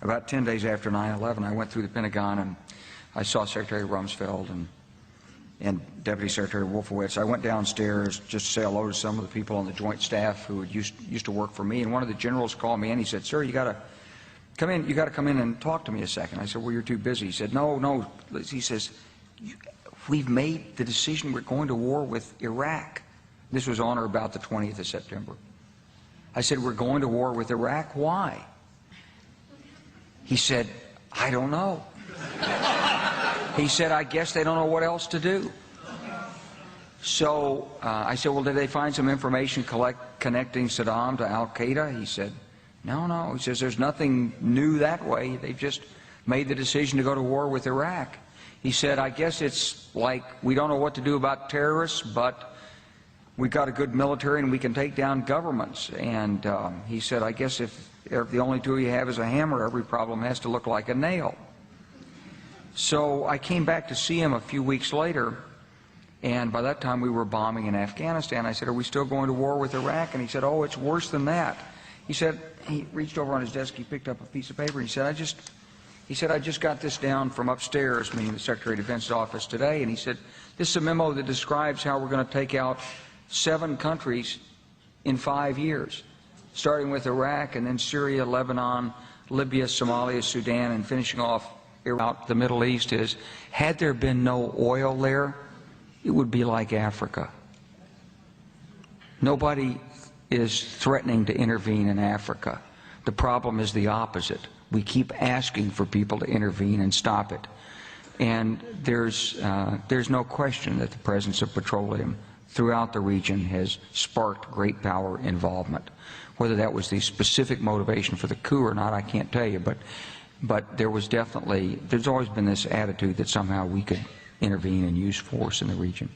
about 10 days after 9/11, I went through the Pentagon and I saw Secretary Rumsfeld and Deputy Secretary Wolfowitz. I went downstairs just to say hello to some of the people on the Joint Staff who used to work for me, and one of the generals called me and he said, "Sir, you got to come in. You got to come in and talk to me a second." I said, "Well, you're too busy." He said, "No." He says, "We've made the decision. We're going to war with Iraq." This was on or about the 20th of September. I said, "We're going to war with Iraq. Why?" He said, "I don't know." He said, "I guess they don't know what else to do." So I said, "Well, did they find some information connecting Saddam to Al-Qaeda?" He said, No. He says, "There's nothing new that way. They've just made the decision to go to war with Iraq." He said, "I guess it's like we don't know what to do about terrorists, but we've got a good military and we can take down governments." And he said, "I guess if the only tool you have is a hammer, every problem has to look like a nail." So I came back to see him a few weeks later, and by that time we were bombing in Afghanistan. I said, "Are we still going to war with Iraq?" And he said, "Oh, it's worse than that." He said, he reached over on his desk, he picked up a piece of paper, and he said, I just got this down from upstairs, meaning the Secretary of Defense's office today, and he said, "This is a memo that describes how we're going to take out 7 countries in 5 years, starting with Iraq and then Syria, Lebanon, Libya, Somalia, Sudan, and finishing off Iraq." The Middle East is, had there been no oil there, it would be like Africa. Nobody is threatening to intervene in Africa. The problem is the opposite. We keep asking for people to intervene and stop it. And there's no question that the presence of petroleum throughout the region has sparked great power involvement. Whether that was the specific motivation for the coup or not, I can't tell you, but there's always been this attitude that somehow we could intervene and use force in the region.